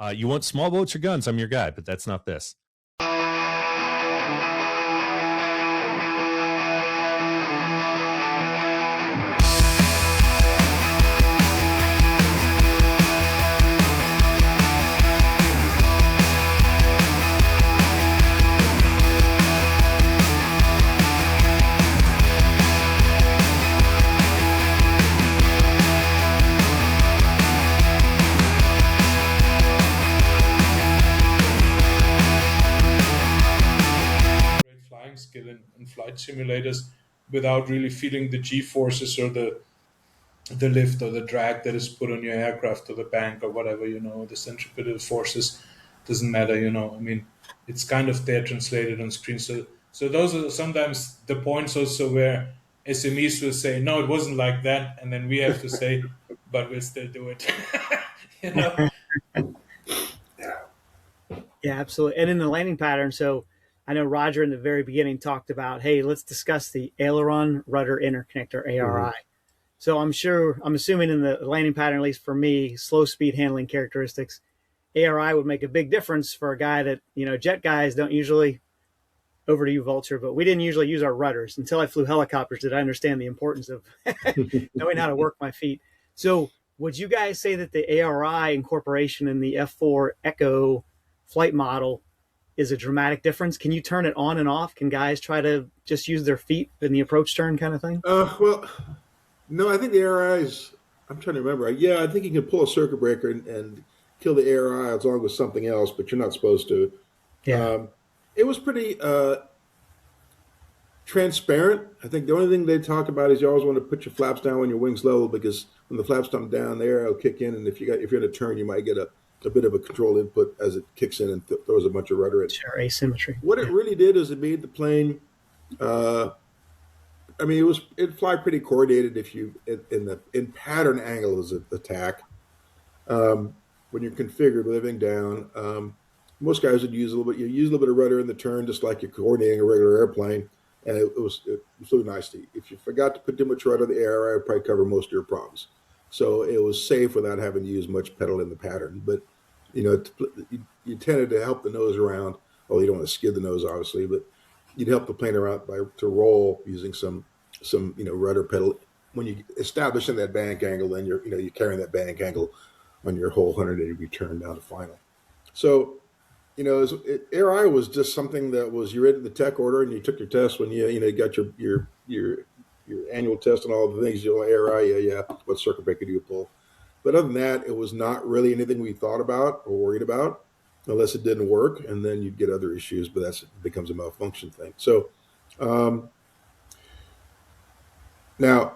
You want small boats or guns? I'm your guy, but that's not this. Skill in flight simulators without really feeling the G-forces or the lift or the drag that is put on your aircraft or the bank or whatever, the centripetal forces. Doesn't matter, I mean, it's kind of there translated on screen. So those are sometimes the points also where SMEs will say, no, it wasn't like that, and then we have to say, but we'll still do it. Yeah, absolutely. And in the landing pattern, so I know Roger in the very beginning talked about, hey, let's discuss the aileron rudder interconnect, or ARI. So I'm assuming in the landing pattern, at least for me, slow speed handling characteristics, ARI would make a big difference for a guy that, jet guys don't usually, over to you, Vulture, but we didn't usually use our rudders. Until I flew helicopters did I understand the importance of knowing how to work my feet. So would you guys say that the ARI incorporation in the F-4 Echo flight model is a dramatic difference? Can you turn it on and off? Can guys try to just use their feet in the approach turn kind of thing? Well, no, I think the ARI is, I'm trying to remember. Yeah, I think you can pull a circuit breaker and kill the ARI as long as something else, but you're not supposed to. Yeah. It was pretty transparent. I think the only thing they talk about is you always want to put your flaps down when your wings level, because when the flaps come down, the air will kick in, and if you're in a turn, you might get a bit of a control input as it kicks in and throws a bunch of rudder in. Sure, asymmetry. What it really did is it made the plane. I mean, it'd fly pretty coordinated if you in pattern angle as an attack. When you're configured with everything down, most guys would use a little bit of rudder in the turn, just like you're coordinating a regular airplane, and it was really nice. If you forgot to put too much rudder, the ARI would probably cover most of your problems. So it was safe without having to use much pedal in the pattern. But, you tended to help the nose around. Well, you don't want to skid the nose, obviously, but you'd help the plane around to roll using some rudder pedal. When you establish in that bank angle, then you're carrying that bank angle on your whole 180-degree turn down to final. So, ARI was just something that was, you read the tech order and you took your test when you got your annual test and all the things, ARI, yeah, what circuit breaker do you pull? But other than that, it was not really anything we thought about or worried about, unless it didn't work, and then you'd get other issues, but that becomes a malfunction thing. So now,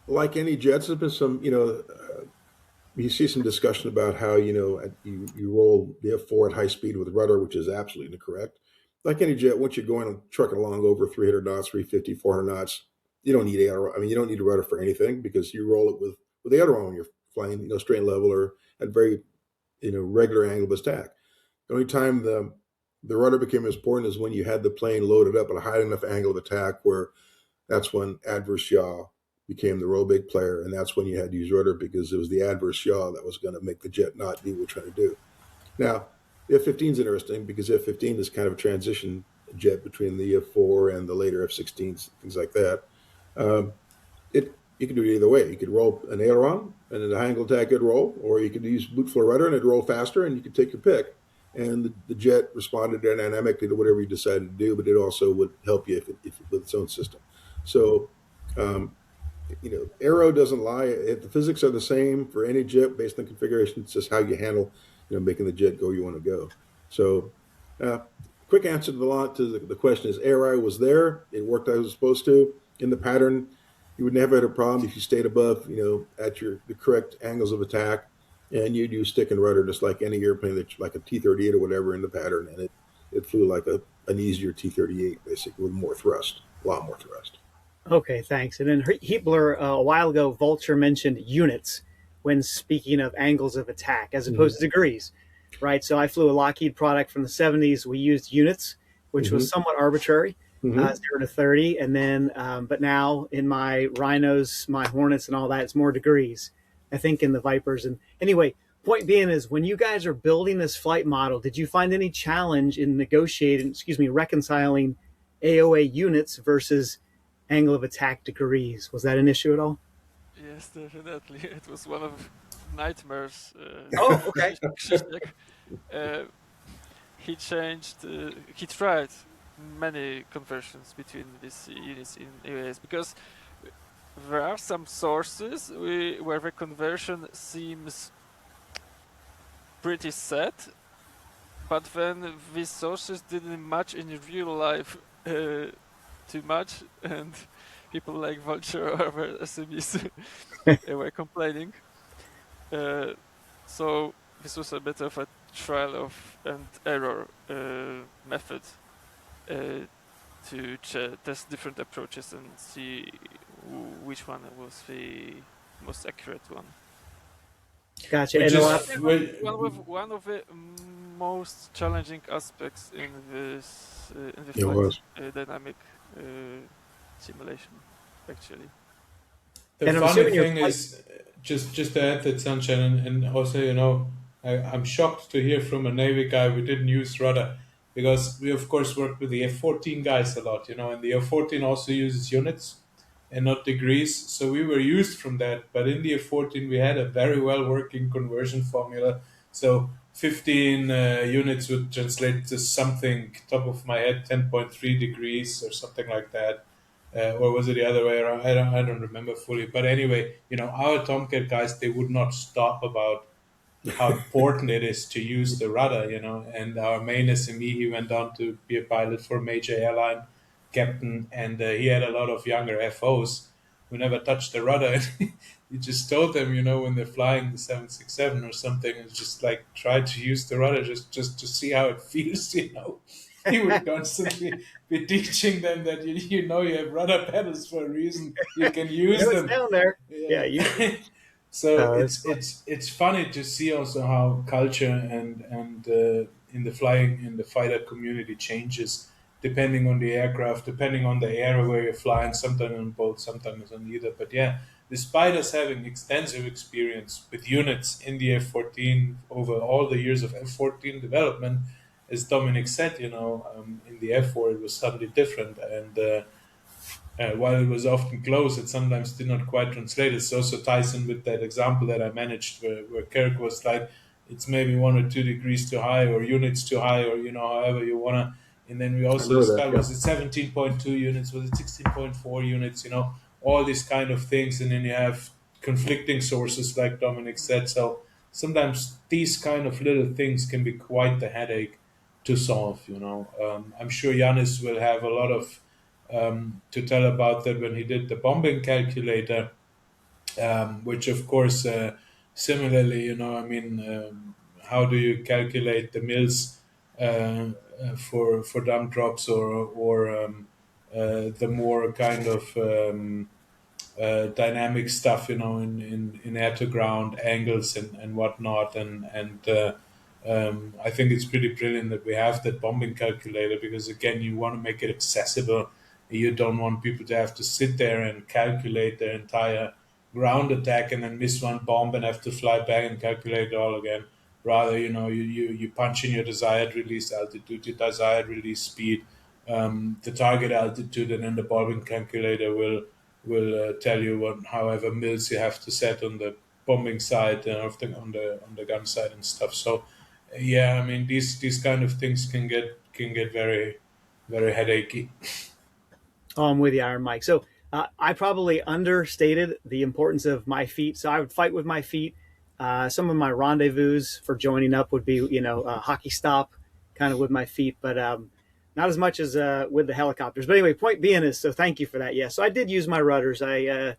like any jets, there's been some, you see some discussion about how, you roll the F-4 at high speed with rudder, which is absolutely incorrect. Like any jet, once you're going and trucking along over 300 knots, 350, 400 knots, you don't need you don't need a rudder for anything, because you roll it with the aileron when you're flying, straight and level or at very, regular angle of attack. The only time the rudder became important is when you had the plane loaded up at a high enough angle of attack where that's when adverse yaw became the real big player, and that's when you had to use rudder, because it was the adverse yaw that was going to make the jet not do what we're trying to do. Now, the F-15 is interesting because F-15 is kind of a transition jet between the F-4 and the later F-16s, things like that. You can do it either way. You could roll an aileron and in a high angle attack it'd roll, or you could use boot floor rudder and it'd roll faster, and you could take your pick. And the jet responded dynamically to whatever you decided to do, but it also would help you if with its own system. So, aero doesn't lie. If the physics are the same for any jet based on configuration, it's just how you handle, making the jet go where you want to go. So, quick answer to the question is ARI was there. It worked as it was supposed to. In the pattern, you would never have a problem if you stayed above, at the correct angles of attack, and you'd use stick and rudder just like any airplane, that's like a T-38 or whatever in the pattern, and it flew like an easier T-38, basically, with more thrust, a lot more thrust. Okay, thanks. And then HeatBlur, a while ago, Vulture mentioned units when speaking of angles of attack as opposed to degrees, right? So I flew a Lockheed product from the 70s. We used units, which was somewhat arbitrary, 0 to 30. And then, but now in my Rhinos, my Hornets and all that, it's more degrees, I think, in the Vipers. And anyway, point being is, when you guys are building this flight model, did you find any challenge in reconciling AOA units versus angle of attack degrees? Was that an issue at all? Yes, definitely. It was one of nightmares. Oh, okay. Krzysiek, he tried many conversions between these units in areas, because there are some sources where the conversion seems pretty set, but then these sources didn't match in real life too much, and people like Vulture or other SMEs were complaining. So this was a bit of a trial of and error method to test different approaches and see which one was the most accurate one. Gotcha. Which And is One of the most challenging aspects in this in the It was. flight dynamic simulation, actually. The And I'm funny assuming your thing flight- is, just to add that, Sunshine, and also, you know, I'm shocked to hear from a Navy guy we didn't use rudder, because we of course work with the F-14 guys a lot, you know, and the F-14 also uses units and not degrees, so we were used from that. But in the F-14 we had a very well working conversion formula, so 15 units would translate to something, top of my head, 10.3 degrees or something like that. Or was it the other way around? I don't remember fully. But anyway, you know, our Tomcat guys, they would not stop about how important it is to use the rudder, you know. And our main SME, he went on to be a pilot for a major airline, captain, and he had a lot of younger FOs who never touched the rudder. And he just told them, you know, when they're flying the 767 or something, it's just like, try to use the rudder just to see how it feels, you know. He would constantly be teaching them that you know you have rudder pedals for a reason. You can use it's them. down there. Yeah, you. So it's it's funny to see also how culture and in the flying in the fighter community changes depending on the aircraft, depending on the area where you're flying. Sometimes on both, sometimes on either. But yeah, despite us having extensive experience with units in the F-14 over all the years of F-14 development, as Dominic said, you know, in the F-4 it was suddenly different, and while it was often close, it sometimes did not quite translate. It also ties in with that example that I managed, where Kirk was like, it's maybe 1 or 2 degrees too high, or units too high, or you know, however you wanna. And then we also discussed, was it 17.2 units, was it 16.4 units? You know, all these kind of things, and then you have conflicting sources, like Dominic said. So sometimes these kind of little things can be quite the headache to solve. You know, I'm sure Yanis will have a lot of to tell about that when he did the bombing calculator, which of course, similarly, you know, I mean, how do you calculate the mils for dump drops, or the more kind of dynamic stuff, you know, in air to ground angles and whatnot, and I think it's pretty brilliant that we have that bombing calculator, because again, you want to make it accessible. You don't want people to have to sit there and calculate their entire ground attack and then miss one bomb and have to fly back and calculate it all again. Rather, you know, you punch in your desired release altitude, your desired release speed, the target altitude, and then the bombing calculator will tell you what, however mils you have to set on the bombing side and everything on the gun side and stuff. So, yeah, I mean, these kind of things can get very, very headachy. Oh, I'm with you, Iron Mike. So I probably understated the importance of my feet. So I would fight with my feet. Some of my rendezvous for joining up would be, you know, a hockey stop, kind of with my feet, but not as much as with the helicopters. But anyway, point being is, so thank you for that. Yeah, so I did use my rudders. I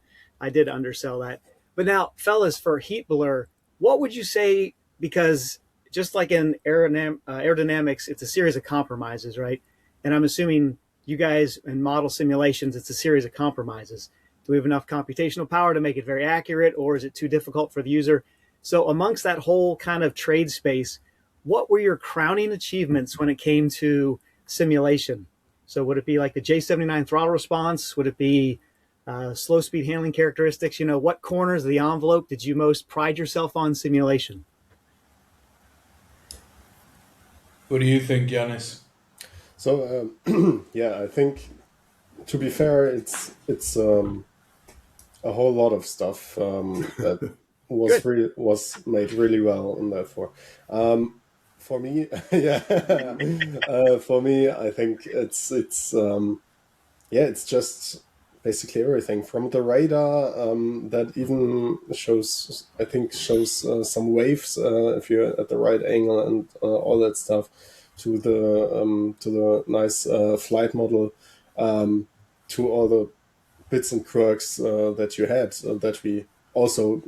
did undersell that. But now, fellas, for HeatBlur, what would you say? Because just like in aerodynamics, it's a series of compromises, right? And I'm assuming you guys in model simulations, it's a series of compromises. Do we have enough computational power to make it very accurate, or is it too difficult for the user? So amongst that whole kind of trade space, what were your crowning achievements when it came to simulation? So would it be like the J79 throttle response? Would it be slow speed handling characteristics? You know, what corners of the envelope did you most pride yourself on simulation? What do you think, Yanis? So yeah, I think to be fair, it's a whole lot of stuff that was made really well in that four. For me, yeah, for me, I think it's just basically everything from the radar that even shows, I think, shows some waves if you're at the right angle and all that stuff, to the nice flight model, to all the bits and quirks that you had that we also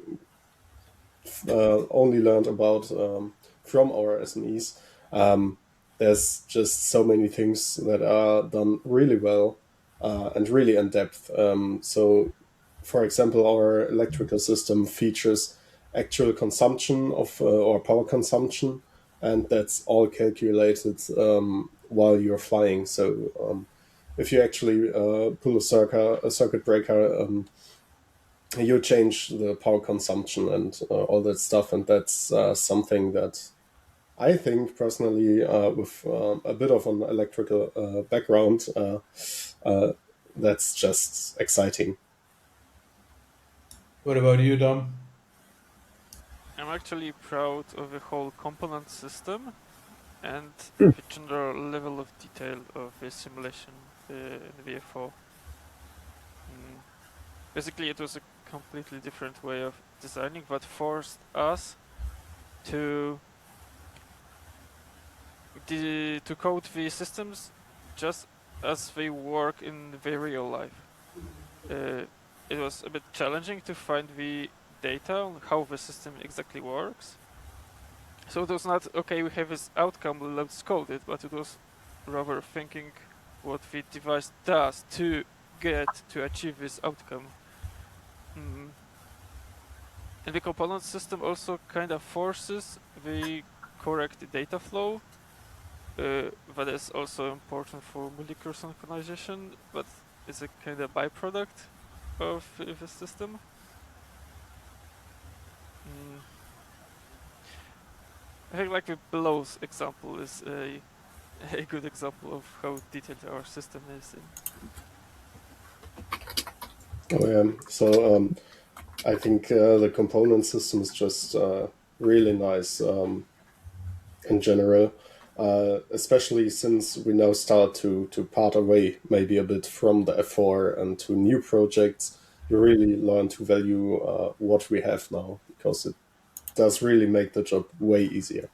only learned about from our SMEs. There's just so many things that are done really well and really in depth. So, for example, our electrical system features actual consumption of or power consumption, and that's all calculated while you're flying. So, if you actually pull a circuit breaker, you change the power consumption and all that stuff, and that's something that I think personally, with a bit of an electrical background, that's just exciting. What about you, Dom? I'm actually proud of the whole component system and the general level of detail of the simulation in the F-4. Basically, it was a completely different way of designing that forced us to code the systems just as they work in the real life. It was a bit challenging to find the data on how the system exactly works. So it was not, okay, we have this outcome, let's code it, but it was rather thinking what the device does to achieve this outcome. And the component system also kind of forces the correct data flow. That is also important for molecular synchronization, but it's a kind of byproduct of the system. I think like the blows example is a good example of how detailed our system is. Oh yeah, so I think the component system is just really nice in general, especially since we now start to part away maybe a bit from the F4 and to new projects. You really learn to value what we have now, because it does really make the job way easier.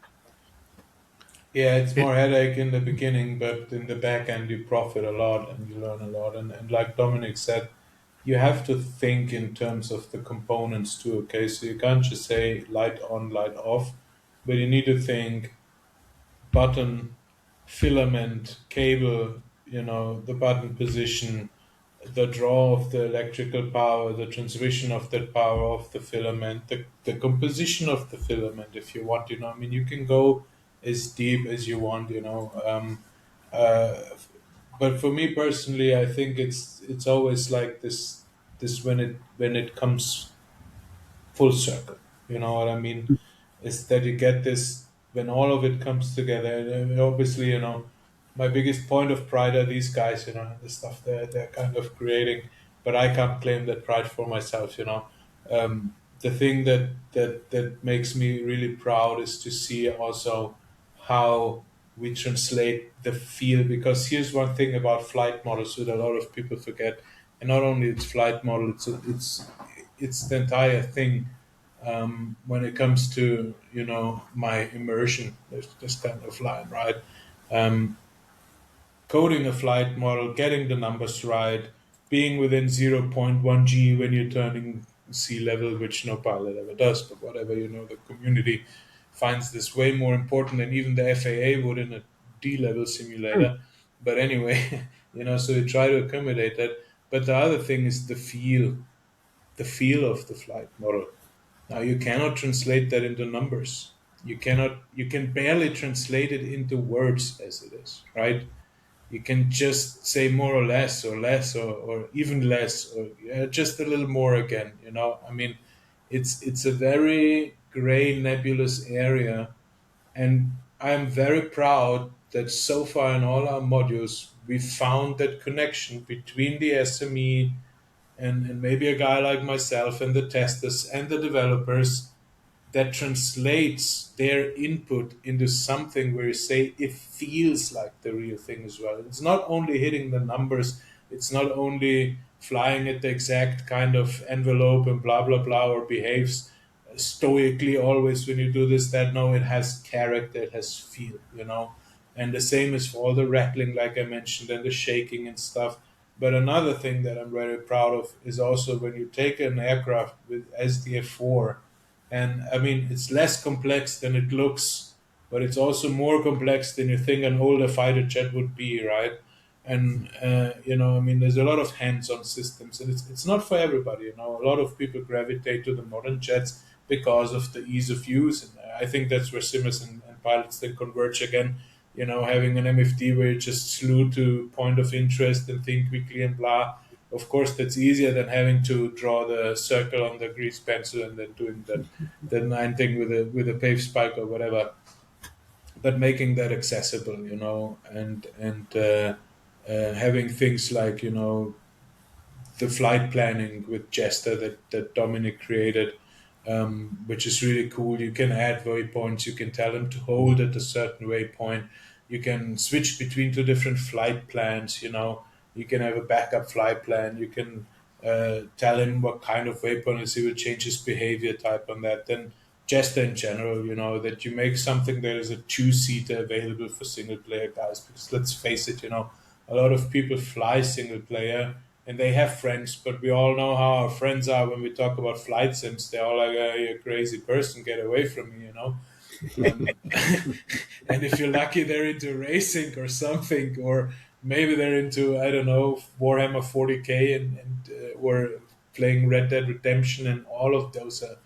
Yeah, it's more headache in the beginning, but in the back end you profit a lot and you learn a lot. And like Dominic said, you have to think in terms of the components too. Okay, so you can't just say light on, light off, but you need to think button, filament, cable, the button position, the draw of the electrical power, the transmission of that power of the filament, the composition of the filament, if you want, I mean, you can go as deep as you want, uh, but for me personally, I think it's always like this when it comes full circle. You know what I mean? Is that you get this when all of it comes together. And obviously, my biggest point of pride are these guys. The stuff they're kind of creating, but I can't claim that pride for myself. The thing that makes me really proud is to see also how we translate the feel. Because here's one thing about flight models that a lot of people forget, and not only it's flight model, it's the entire thing. When it comes to my immersion, there's this kind of line, right? Um, Coding a flight model, getting the numbers right, being within zero point 0.1 G when you're turning sea level, which no pilot ever does, but whatever, the community finds this way more important than even the FAA would in a D level simulator. But anyway, so you try to accommodate that. But the other thing is the feel of the flight model. Now you cannot translate that into numbers. You can barely translate it into words as it is, right? You can just say more or less or even less or just a little more again. I mean, it's a very gray nebulous area, and I'm very proud that so far in all our modules, we found that connection between the SME and maybe a guy like myself and the testers and the developers that translates their input into something where you say it feels like the real thing as well. It's not only hitting the numbers, it's not only flying at the exact kind of envelope and blah, blah, blah, or behaves stoically always when you do this, that. No, it has character, it has feel, you know. And the same is for all the rattling, like I mentioned, and the shaking and stuff. But another thing that I'm very proud of is also when you take an aircraft with as the F-4, and I mean, it's less complex than it looks, but it's also more complex than you think an older fighter jet would be, right? And, you know, I mean, there's a lot of hands-on systems, and it's not for everybody, you know. A lot of people gravitate to the modern jets because of the ease of use. And I think that's where simmers and pilots then converge again, you know, having an MFD where you just slew to point of interest and think quickly and blah. Of course, that's easier than having to draw the circle on the grease pencil and then doing the nine thing with a pave spike or whatever. But making that accessible, you know, and having things like, you know, the flight planning with Jester that Dominic created, which is really cool. You can add waypoints. You can tell them to hold at a certain waypoint. You can switch between two different flight plans, you know. You can have a backup flight plan. You can tell him what kind of waypoint is. He will change his behavior type on that. Then Jester in general, you know, that you make something that is a two-seater available for single-player guys. Because let's face it, you know, a lot of people fly single-player and they have friends, but we all know how our friends are when we talk about flight sims. They're all like, you're a crazy person, get away from me, you know. And if you're lucky, they're into racing or something, or maybe they're into, I don't know, Warhammer 40k and or playing Red Dead Redemption, and all of those are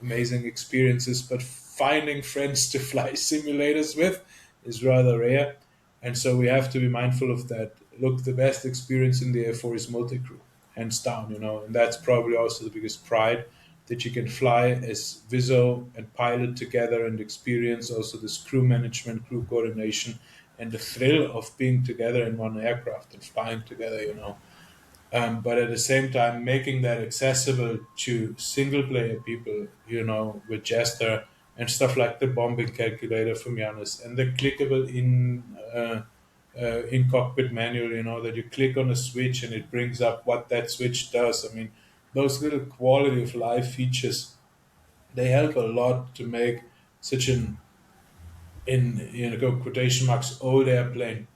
amazing experiences. But finding friends to fly simulators with is rather rare. And so we have to be mindful of that. Look, the best experience in the F-4 is multi-crew, hands down, you know, and that's probably also the biggest pride, that you can fly as Viso and pilot together and experience also this crew management, crew coordination, and the thrill of being together in one aircraft and flying together, you know. But at the same time, making that accessible to single-player people, you know, with Jester and stuff like the bombing calculator from Janus and the clickable in cockpit manual, you know, that you click on a switch and it brings up what that switch does. I mean, those little quality of life features, they help a lot to make such an, in, you know, quotation marks, old airplane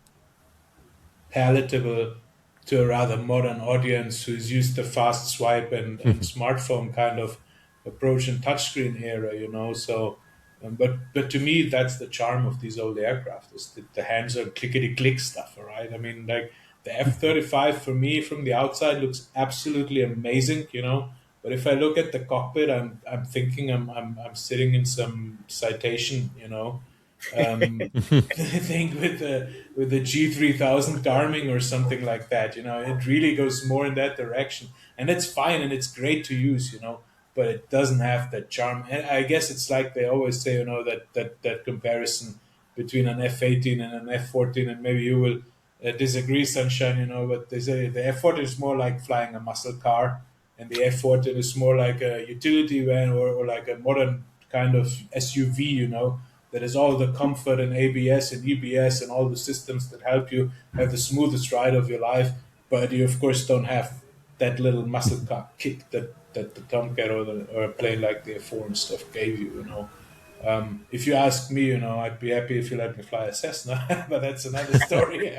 palatable to a rather modern audience who's used the fast swipe and smartphone kind of approach and touchscreen era, you know. So, but to me, that's the charm of these old aircraft, is the hands-on clickety-click stuff, all right? I mean, like the F-35 for me from the outside looks absolutely amazing, you know. But if I look at the cockpit, I'm thinking I'm sitting in some citation, you know. I think with the G3000 Garmin or something like that, you know, it really goes more in that direction, and it's fine and it's great to use, you know, but it doesn't have that charm. And I guess it's like they always say, you know, that comparison between an F-18 and an F-14, and maybe you will disagree, Sunshine, you know, but they say the F-14 is more like flying a muscle car, and the F-14 is more like a utility van or like a modern kind of SUV, you know, that is all the comfort and ABS and EBS and all the systems that help you have the smoothest ride of your life. But you, of course, don't have that little muscle car kick that the Tomcat or a plane like the F4 and stuff gave you, you know. If you ask me, you know, I'd be happy if you let me fly a Cessna, but that's another story.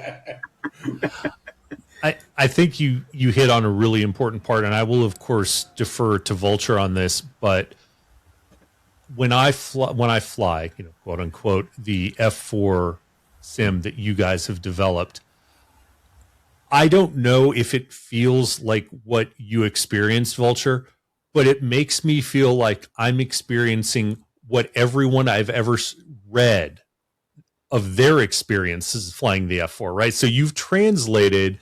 I think you hit on a really important part, and I will, of course, defer to Vulture on this, but when I fly, you know, quote unquote, the F4 sim that you guys have developed, I don't know if it feels like what you experienced, Vulture, but it makes me feel like I'm experiencing what everyone I've ever read of their experiences flying the F4, right? So you've translated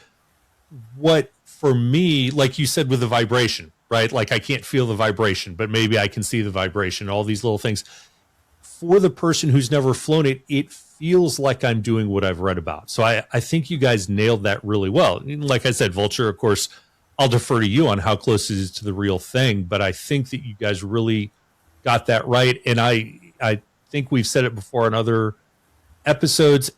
what, for me, like you said with the vibration, right? Like I can't feel the vibration, but maybe I can see the vibration, all these little things. for the person who's never flown it, it feels like I'm doing what I've read about. So I think you guys nailed that really well. Like I said, Vulture, of course, I'll defer to you on how close it is to the real thing, but I think that you guys really got that right. And I think we've said it before in other episodes.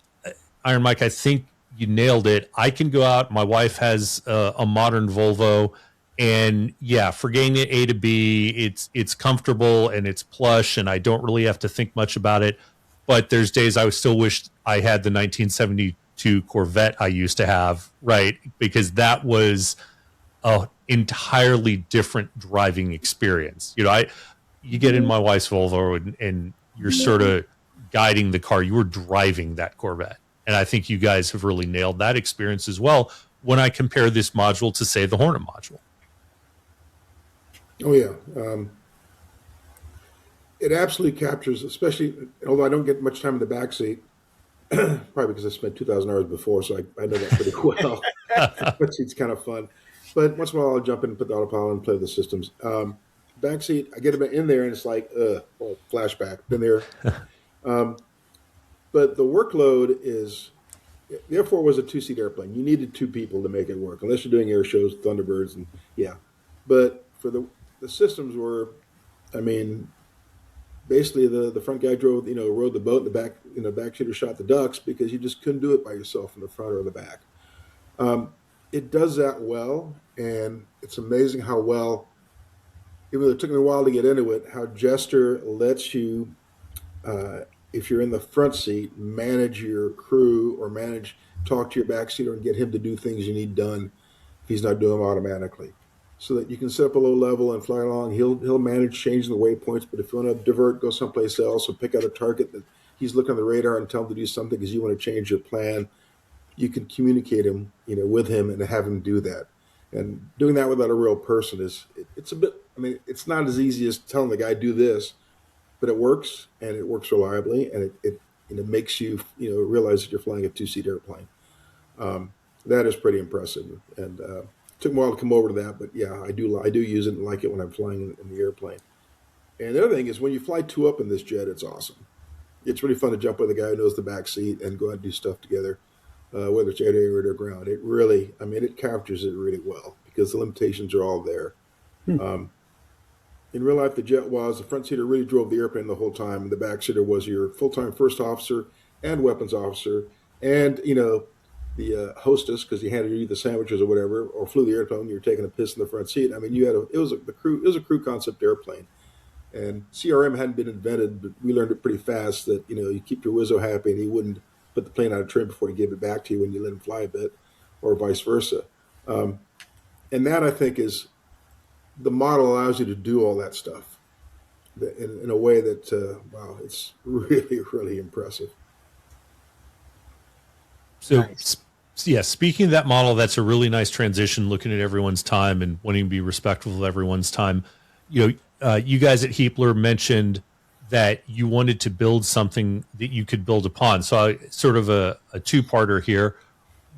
Iron Mike, I think you nailed it. I can go out. My wife has a modern Volvo, and yeah, for getting it A to B, it's comfortable and it's plush, and I don't really have to think much about it. But there's days I still wish I had the 1972 Corvette I used to have, right? Because that was a entirely different driving experience. You get in my wife's Volvo and you're sort of guiding the car. You were driving that Corvette. And I think you guys have really nailed that experience as well when I compare this module to, say, the Hornet module. Oh, yeah. It absolutely captures, especially, although I don't get much time in the back seat, probably because I spent 2,000 hours before, so I know that pretty well. But it's kind of fun. But once in a while, I'll jump in and put the autopilot and play with the systems. Back seat, I get in there, and it's like, flashback. Been there. But the workload is, the F-4 was a two-seat airplane. You needed two people to make it work, unless you're doing air shows, Thunderbirds, and yeah. But for the systems were, I mean, basically the front guy rowed the boat, and the back shooter shot the ducks because you just couldn't do it by yourself in the front or the back. It does that well, and it's amazing how well, even though it took me a while to get into it, how Jester lets you, if you're in the front seat, manage your crew or talk to your backseater and get him to do things you need done if he's not doing them automatically. So that you can set up a low level and fly along. He'll manage changing the waypoints, but if you want to divert, go someplace else or pick out a target that he's looking on the radar and tell him to do something because you want to change your plan, you can communicate him, with him and have him do that. And doing that without a real person it's a bit, it's not as easy as telling the guy do this, but it works, and it works reliably, and it makes you, realize that you're flying a two-seat airplane. That is pretty impressive. And it took me a while to come over to that, but yeah, I do use it and like it when I'm flying in the airplane. And the other thing is when you fly two up in this jet, it's awesome. It's really fun to jump with a guy who knows the back seat and go out and do stuff together, whether it's air or ground. It really, it captures it really well because the limitations are all there. In real life, the front seater really drove the airplane the whole time, and the back seater was your full-time first officer and weapons officer, and the hostess, because he handed you the sandwiches or whatever, or flew the airplane. You were taking a piss in the front seat. It was a crew concept airplane, and CRM hadn't been invented, but we learned it pretty fast that you keep your Wizzo happy, and he wouldn't put the plane out of trim before he gave it back to you when you let him fly a bit, or vice versa. And that I think is. The model allows you to do all that stuff in a way that, it's really, really impressive. So, Nice. yeah, speaking of that model, that's a really nice transition, looking at everyone's time and wanting to be respectful of everyone's time. You guys at HeatBlur mentioned that you wanted to build something that you could build upon. So sort of a two-parter here.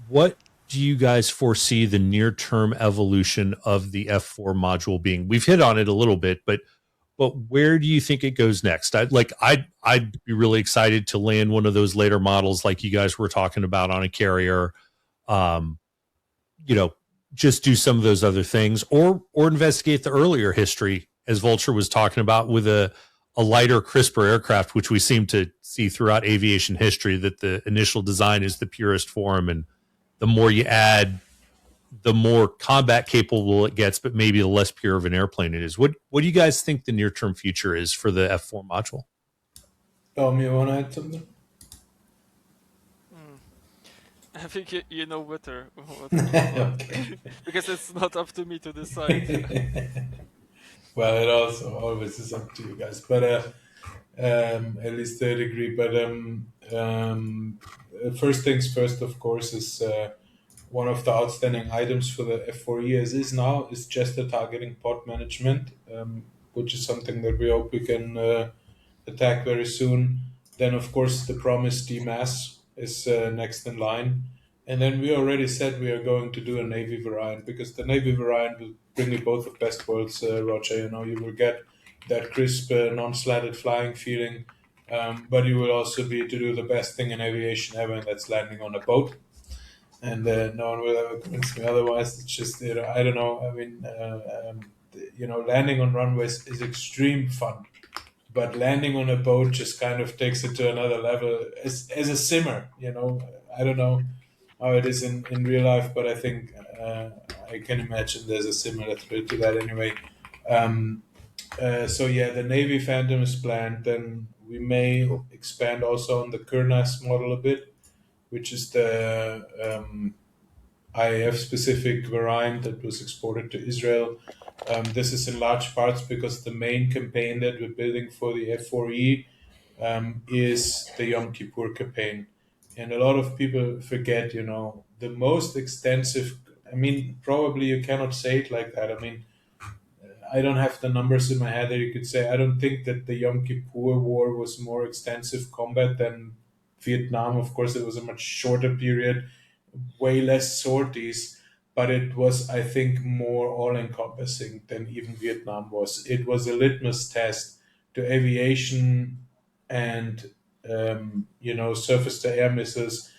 What do you guys foresee the near-term evolution of the F-4 module being? We've hit on it a little bit, but where do you think it goes next? I'd be really excited to land one of those later models like you guys were talking about on a carrier. Just do some of those other things, or investigate the earlier history, as Vulture was talking about, with a lighter, crisper aircraft, which we seem to see throughout aviation history, that the initial design is the purest form, and the more you add, the more combat capable it gets, but maybe the less pure of an airplane it is. What do you guys think the near-term future is for the F-4 module? You want to add something? I think you know better. Okay. Because it's not up to me to decide. Well, it also always is up to you guys, but at least to a degree. But first things first, of course, is one of the outstanding items for the F4 years is just the targeting pod management, which is something that we hope we can attack very soon. Then, of course, the promised DMAS is next in line. And then we already said we are going to do a Navy variant, because the Navy variant will bring you both the best worlds, Roger. You will get that crisp, non-slatted flying feeling, but it will also be to do the best thing in aviation ever, and that's landing on a boat. And no one will ever convince me otherwise. It's just, I don't know. I mean, landing on runways is extreme fun, but landing on a boat just kind of takes it to another level as a simmer. I don't know how it is in real life, but I think I can imagine there's a similar thrill to that anyway. So yeah, the Navy Phantom is planned. Then we may expand also on the Kurnas model a bit, which is the IAF specific variant that was exported to Israel. This is in large parts because the main campaign that we're building for the F4E is the Yom Kippur campaign. And a lot of people forget, the most extensive, I mean, probably you cannot say it like that. I mean, I don't have the numbers in my head that you could say. I don't think that the Yom Kippur War was more extensive combat than Vietnam. Of course, it was a much shorter period, way less sorties, but it was, I think, more all-encompassing than even Vietnam was. It was a litmus test to aviation and, surface-to-air missiles,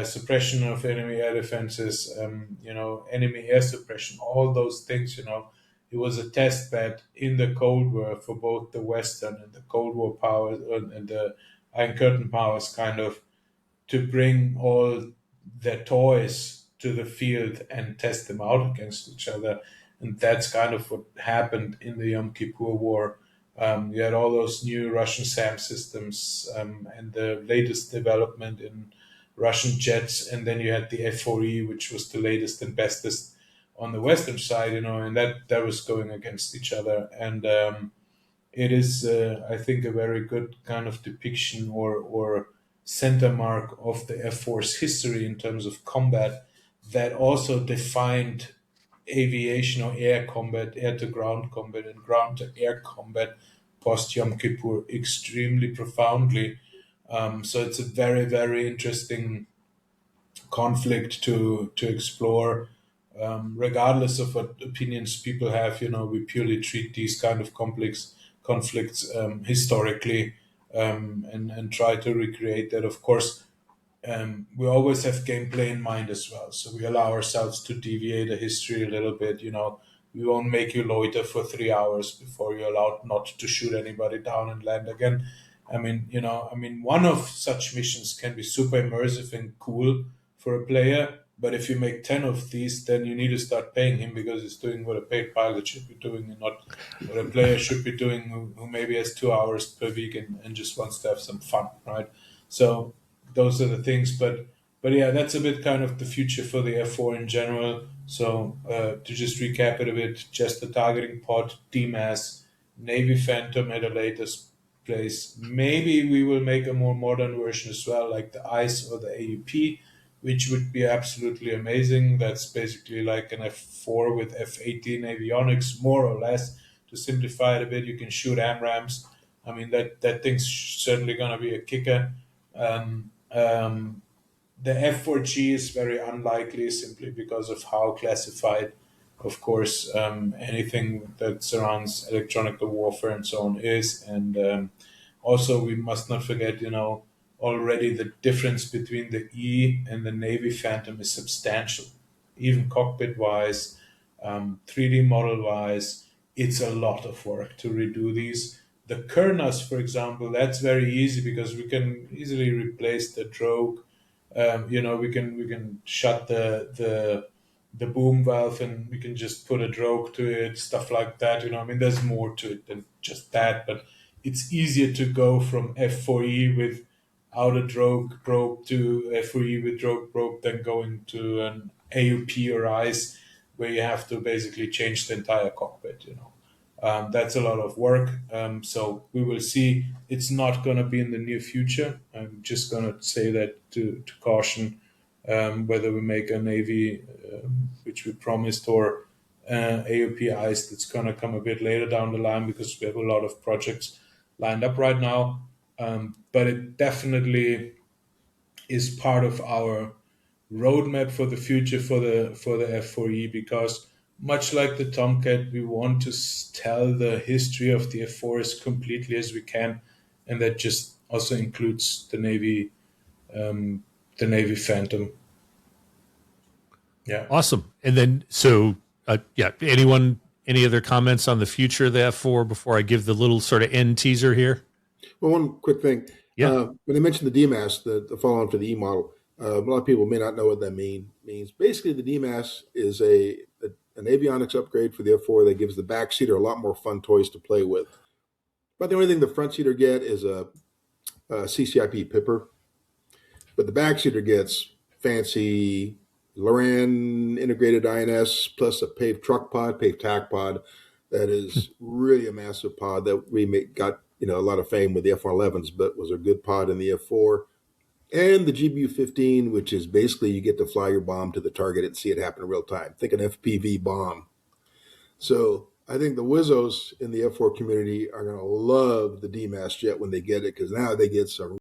suppression of enemy air defenses, enemy air suppression, all those things, It was a test bed in the Cold War for both the Western and the Cold War powers and the Iron Curtain powers, kind of to bring all their toys to the field and test them out against each other. And that's kind of what happened in the Yom Kippur War. You had all those new Russian SAM systems and the latest development in Russian jets, and then you had the F-4E, which was the latest and bestest on the Western side, and that was going against each other. And it is, I think, a very good kind of depiction or center mark of the F-4's history in terms of combat that also defined aviation or air combat, air-to-ground combat, and ground-to-air combat post Yom Kippur extremely profoundly. So it's a very, very interesting conflict to explore. Regardless of what opinions people have, we purely treat these kind of conflicts historically and try to recreate that. Of course, we always have gameplay in mind as well, so we allow ourselves to deviate the history a little bit. We won't make you loiter for 3 hours before you're allowed not to shoot anybody down and land again. One of such missions can be super immersive and cool for a player, but if you make 10 of these, then you need to start paying him because he's doing what a paid pilot should be doing and not what a player should be doing who maybe has 2 hours per week and just wants to have some fun, right? So those are the things, but yeah, that's a bit kind of the future for the F4 in general. So to just recap it a bit, just the targeting pod, DMAS, Navy Phantom at a later place. Maybe we will make a more modern version as well, like the ICE or the AUP, which would be absolutely amazing. That's basically like an F4 with F-18 avionics, more or less. To simplify it a bit, you can shoot AMRAAMs. I mean, that thing's certainly going to be a kicker. The F4G is very unlikely simply because of how classified, of course, anything that surrounds electronic warfare and so on is. And also, we must not forget, already the difference between the E and the Navy Phantom is substantial, even cockpit-wise, 3D model-wise. It's a lot of work to redo these. The Kurnas, for example, that's very easy because we can easily replace the drogue. We can shut the boom valve and we can just put a drogue to it, stuff like that. There's more to it than just that, but it's easier to go from F4E without a drogue probe to F4E with drogue probe than going to an AUP or ICE where you have to basically change the entire cockpit. That's a lot of work. So we will see. It's not going to be in the near future. I'm just going to say that to caution whether we make a Navy, which we promised, or AOP ICE that's going to come a bit later down the line because we have a lot of projects lined up right now. But it definitely is part of our roadmap for the future for the F4E because much like the Tomcat, we want to tell the history of the F4 as completely as we can, and that just also includes the Navy Phantom. Yeah. Awesome. And then, any other comments on the future of the F4 before I give the little sort of end teaser here? Well, one quick thing. Yeah. When I mentioned the DMAS, the follow-on for the E model, a lot of people may not know what that means. Basically, the DMAS is an avionics upgrade for the F4 that gives the back seater a lot more fun toys to play with. But the only thing the front seater get is a CCIP pipper. But the back seater gets fancy Loran integrated INS plus a paved tack pod that is really a massive pod that got a lot of fame with the F-111s, but was a good pod in the F4. And the GBU-15, which is basically you get to fly your bomb to the target and see it happen in real time. Think an FPV bomb. So I think the Wizzos in the F4 community are going to love the DMAS jet when they get it, because now they get some